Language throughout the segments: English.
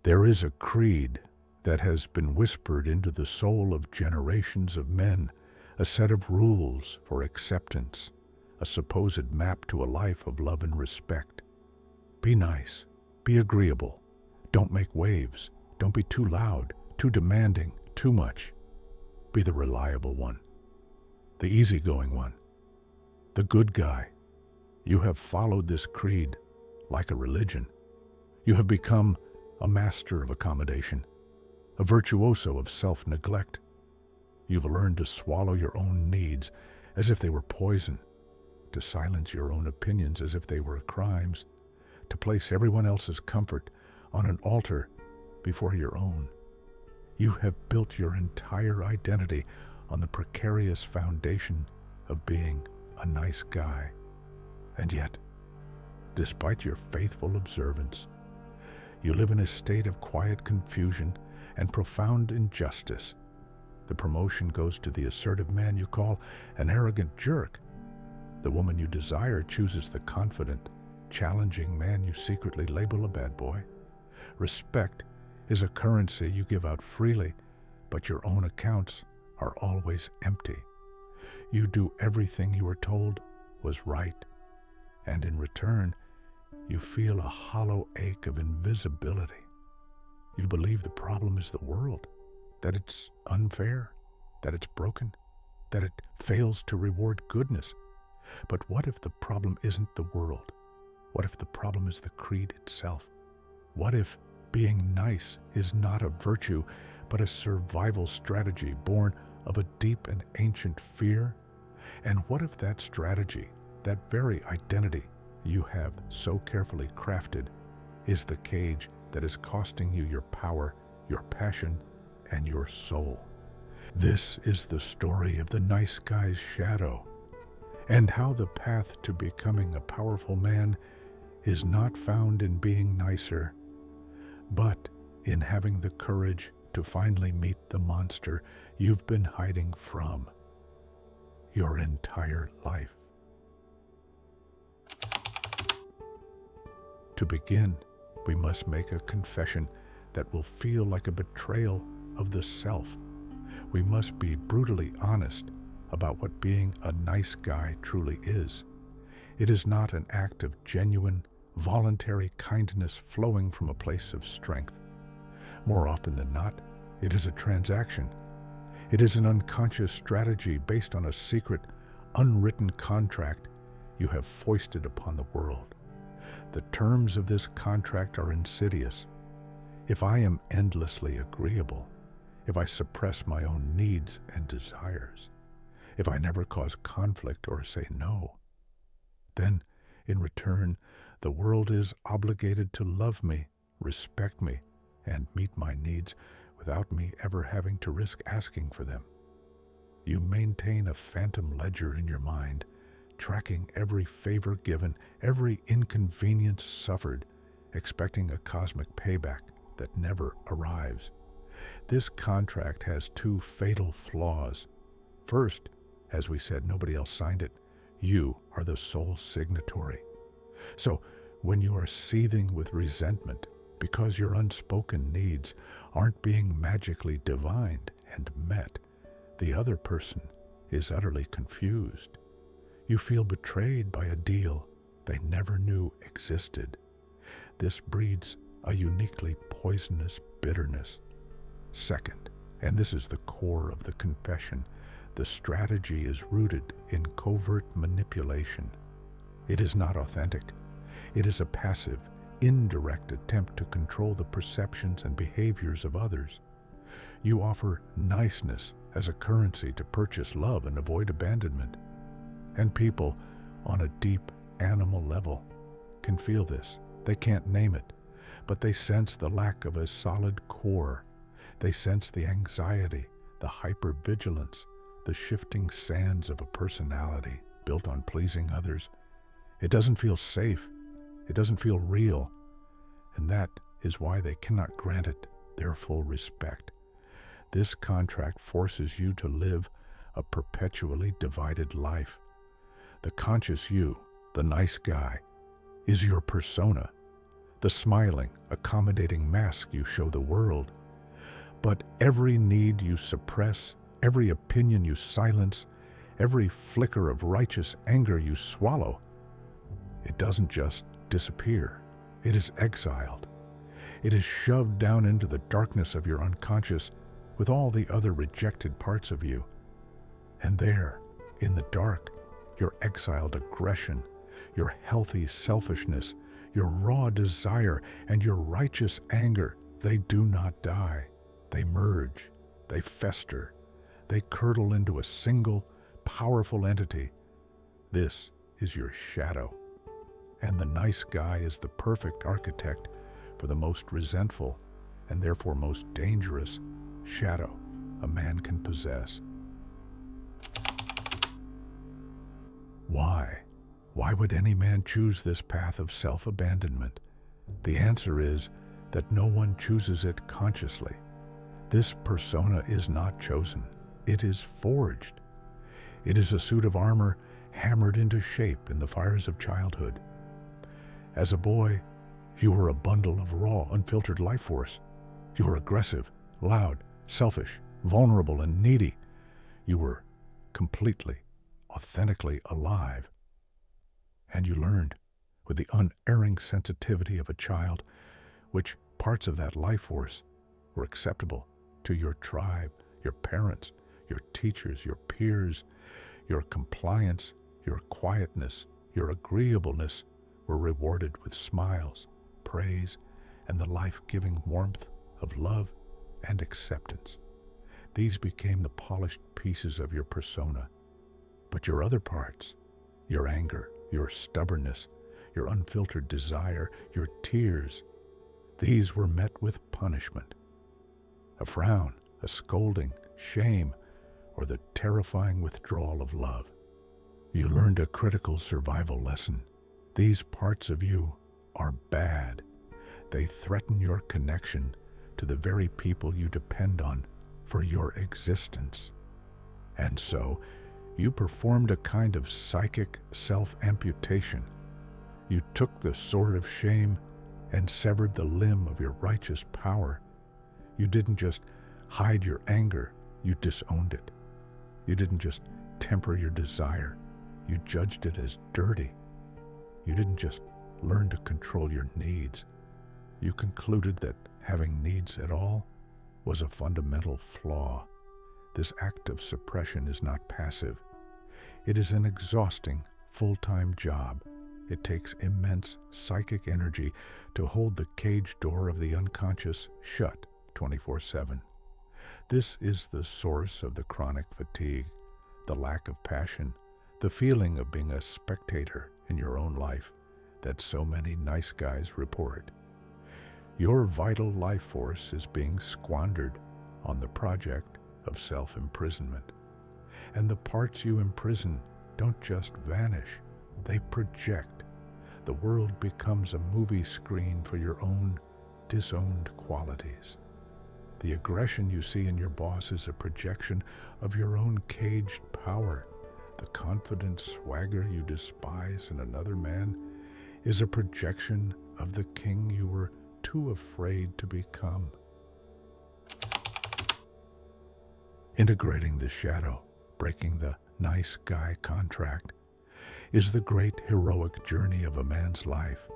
There is a creed that has been whispered into the soul of generations of men, a set of rules for acceptance, a supposed map to a life of love and respect. Be nice, be agreeable, don't make waves, don't be too loud, too demanding, too much. Be the reliable one, the easygoing one, the good guy. You have followed this creed like a religion. You have become a master of accommodation, a virtuoso of self-neglect. You've learned to swallow your own needs as if they were poison, to silence your own opinions as if they were crimes, to place everyone else's comfort on an altar before your own. You have built your entire identity on the precarious foundation of being a nice guy. And yet, despite your faithful observance, you live in a state of quiet confusion and profound injustice. The promotion goes to the assertive man you call an arrogant jerk. The woman you desire chooses the confident, challenging man you secretly label a bad boy. Respect is a currency you give out freely, but your own accounts are always empty. You do everything you were told was right, and in return, you feel a hollow ache of invisibility. You believe the problem is the world, that it's unfair, that it's broken, that it fails to reward goodness. But what if the problem isn't the world? What if the problem is the creed itself? What if being nice is not a virtue, but a survival strategy born of a deep and ancient fear? And what if that strategy, that very identity you have so carefully crafted, is the cage that is costing you your power, your passion, and your soul? This is the story of the nice guy's shadow, and how the path to becoming a powerful man is not found in being nicer, but in having the courage to finally meet the monster you've been hiding from your entire life. To begin, we must make a confession that will feel like a betrayal of the self. We must be brutally honest about what being a nice guy truly is. It is not an act of genuine, voluntary kindness flowing from a place of strength. More often than not, it is a transaction. It is an unconscious strategy based on a secret, unwritten contract you have foisted upon the world. The terms of this contract are insidious. If I am endlessly agreeable, if I suppress my own needs and desires, if I never cause conflict or say no, then, in return, the world is obligated to love me, respect me, and meet my needs without me ever having to risk asking for them. You maintain a phantom ledger in your mind, tracking every favor given, every inconvenience suffered, expecting a cosmic payback that never arrives. This contract has two fatal flaws. First, as we said, nobody else signed it. You are the sole signatory. So, when you are seething with resentment because your unspoken needs aren't being magically divined and met, the other person is utterly confused. You feel betrayed by a deal they never knew existed. This breeds a uniquely poisonous bitterness. Second, and this is the core of the confession, the strategy is rooted in covert manipulation. It is not authentic. It is a passive, indirect attempt to control the perceptions and behaviors of others. You offer niceness as a currency to purchase love and avoid abandonment. And people, on a deep animal level, can feel this. They can't name it, but they sense the lack of a solid core. They sense the anxiety, the hypervigilance, the shifting sands of a personality built on pleasing others. It doesn't feel safe. It doesn't feel real. And that is why they cannot grant it their full respect. This contract forces you to live a perpetually divided life. The conscious you, the nice guy, is your persona. the smiling, accommodating mask you show the world. But every need you suppress, every opinion you silence, every flicker of righteous anger you swallow, it doesn't just disappear. It is exiled. It is shoved down into the darkness of your unconscious with all the other rejected parts of you. And there, in the dark, your exiled aggression, your healthy selfishness, your raw desire, and your righteous anger, they do not die. They merge, they fester, they curdle into a single, powerful entity. This is your shadow. And the nice guy is the perfect architect for the most resentful and therefore most dangerous shadow a man can possess. Why? Why would any man choose this path of self-abandonment? The answer is that no one chooses it consciously. This persona is not chosen. It is forged. It is a suit of armor hammered into shape in the fires of childhood. As a boy, you were a bundle of raw, unfiltered life force. You were aggressive, loud, selfish, vulnerable, and needy. You were completely, authentically alive. And you learned, with the unerring sensitivity of a child, which parts of that life force were acceptable to your tribe, your parents, your teachers, your peers. Your compliance, your quietness, your agreeableness were rewarded with smiles, praise, and the life-giving warmth of love and acceptance. These became the polished pieces of your persona. But your other parts, your anger, your stubbornness, your unfiltered desire, your tears, these were met with punishment. A frown, a scolding, shame, or the terrifying withdrawal of love. You learned a critical survival lesson. These parts of you are bad. They threaten your connection to the very people you depend on for your existence. And so, you performed a kind of psychic self-amputation. You took the sword of shame and severed the limb of your righteous power. You didn't just hide your anger, you disowned it. You didn't just temper your desire, you judged it as dirty. You didn't just learn to control your needs. You concluded that having needs at all was a fundamental flaw. This act of suppression is not passive. It is an exhausting, full-time job. It takes immense psychic energy to hold the cage door of the unconscious shut 24/7. This is the source of the chronic fatigue, the lack of passion, the feeling of being a spectator in your own life that so many nice guys report. Your vital life force is being squandered on the project of self-imprisonment. And the parts you imprison don't just vanish, they project. The world becomes a movie screen for your own disowned qualities. The aggression you see in your boss is a projection of your own caged power. The confident swagger you despise in another man is a projection of the king you were too afraid to become. Integrating the shadow, breaking the nice guy contract, is the great heroic journey of a man's life.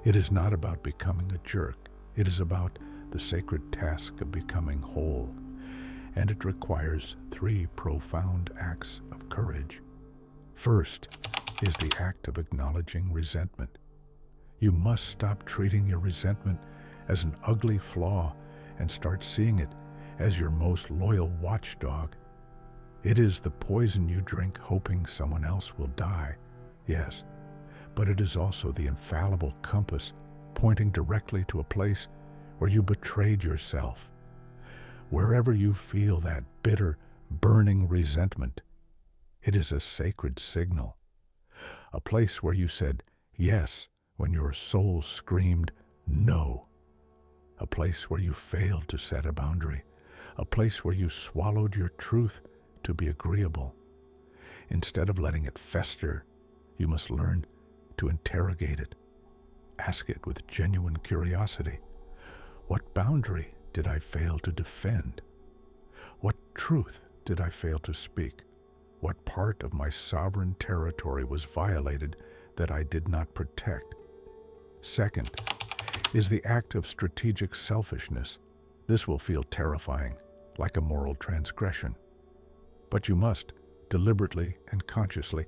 It is not about becoming a jerk. It is about the sacred task of becoming whole, and it requires 3 profound acts of courage. First is the act of acknowledging resentment. You must stop treating your resentment as an ugly flaw and start seeing it as your most loyal watchdog. It is the poison you drink hoping someone else will die, yes, but it is also the infallible compass pointing directly to a place where you betrayed yourself. Wherever you feel that bitter, burning resentment, it is a sacred signal. A place where you said yes when your soul screamed no. A place where you failed to set a boundary. A place where you swallowed your truth to be agreeable. Instead of letting it fester, you must learn to interrogate it. Ask it with genuine curiosity. What boundary did I fail to defend? What truth did I fail to speak? What part of my sovereign territory was violated that I did not protect? Second, is the act of strategic selfishness. This will feel terrifying, like a moral transgression. But you must, deliberately and consciously,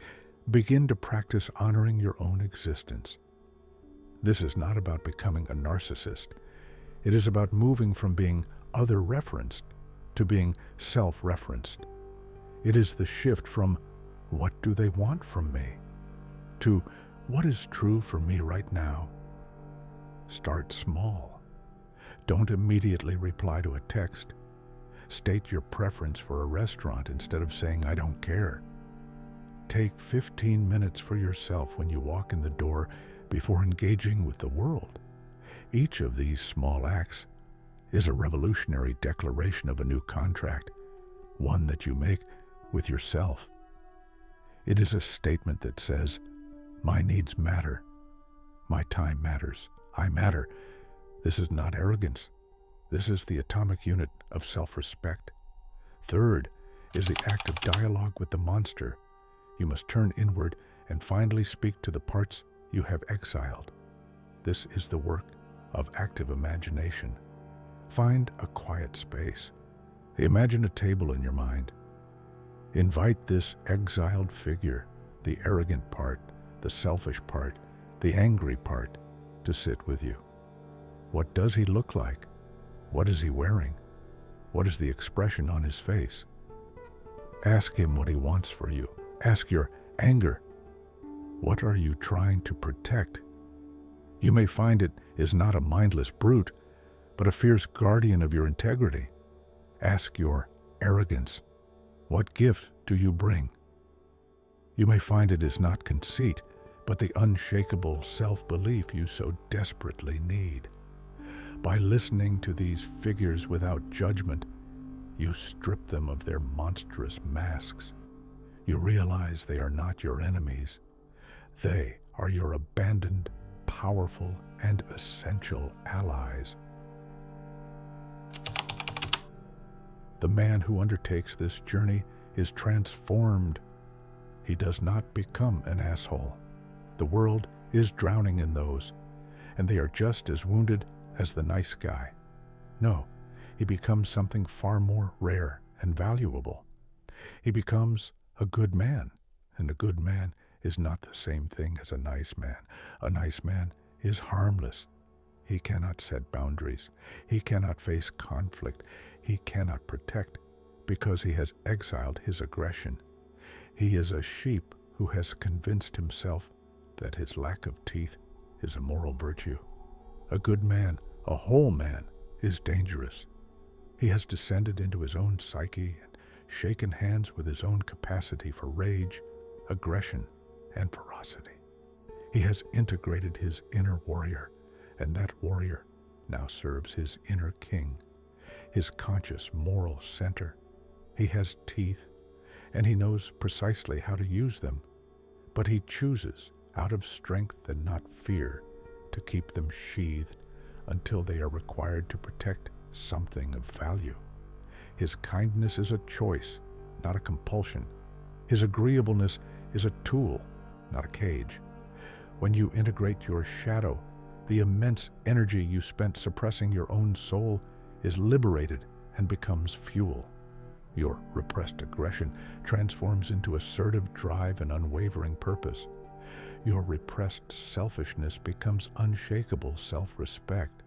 begin to practice honoring your own existence. This is not about becoming a narcissist. It is about moving from being other-referenced to being self-referenced. It is the shift from "what do they want from me?" to "what is true for me right now?" Start small. Don't immediately reply to a text. State your preference for a restaurant instead of saying "I don't care." Take 15 minutes for yourself when you walk in the door before engaging with the world. Each of these small acts is a revolutionary declaration of a new contract, one that you make with yourself. It is a statement that says, "My needs matter. My time matters. I matter." This is not arrogance. This is the atomic unit of self-respect. Third is the act of dialogue with the monster. You must turn inward and finally speak to the parts you have exiled. This is the work of active imagination. Find a quiet space. Imagine a table in your mind. Invite this exiled figure, the arrogant part, the selfish part, the angry part, to sit with you. What does he look like? What is he wearing? What is the expression on his face? Ask him what he wants for you. Ask your anger. What are you trying to protect? You may find it is not a mindless brute, but a fierce guardian of your integrity. Ask your arrogance. What gift do you bring? You may find it is not conceit, but the unshakable self-belief you so desperately need. By listening to these figures without judgment, you strip them of their monstrous masks. You realize they are not your enemies. They are your abandoned, powerful, and essential allies. The man who undertakes this journey is transformed. He does not become an asshole. The world is drowning in those, and they are just as wounded as the nice guy. No, he becomes something far more rare and valuable. He becomes a good man, and a good man is not the same thing as a nice man. A nice man is harmless. He cannot set boundaries. He cannot face conflict. He cannot protect because he has exiled his aggression. He is a sheep who has convinced himself that his lack of teeth is a moral virtue. A good man, a whole man, is dangerous. He has descended into his own psyche and shaken hands with his own capacity for rage, aggression, and ferocity. He has integrated his inner warrior, and that warrior now serves his inner king, his conscious moral center. He has teeth, and he knows precisely how to use them, but he chooses, out of strength and not fear, to keep them sheathed until they are required to protect something of value. His kindness is a choice, not a compulsion. His agreeableness is a tool, not a cage. When you integrate your shadow, the immense energy you spent suppressing your own soul is liberated and becomes fuel. Your repressed aggression transforms into assertive drive and unwavering purpose. Your repressed selfishness becomes unshakable self-respect.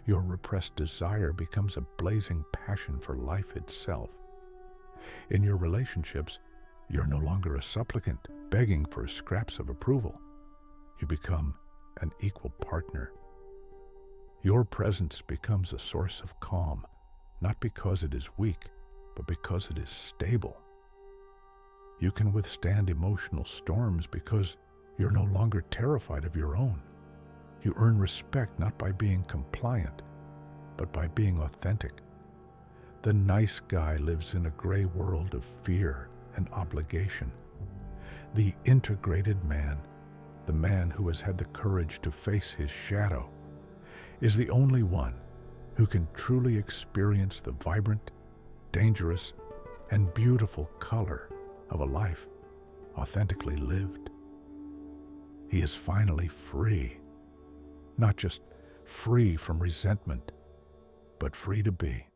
Your repressed desire becomes a blazing passion for life itself. In your relationships, you're no longer a supplicant begging for scraps of approval. You become an equal partner. Your presence becomes a source of calm, not because it is weak, but because it is stable. You can withstand emotional storms because you're no longer terrified of your own. You earn respect not by being compliant, but by being authentic. The nice guy lives in a gray world of fear and obligation. The integrated man the man who has had the courage to face his shadow, is the only one who can truly experience the vibrant, dangerous, and beautiful color of a life authentically lived. He is finally free, not just free from resentment, but free to be.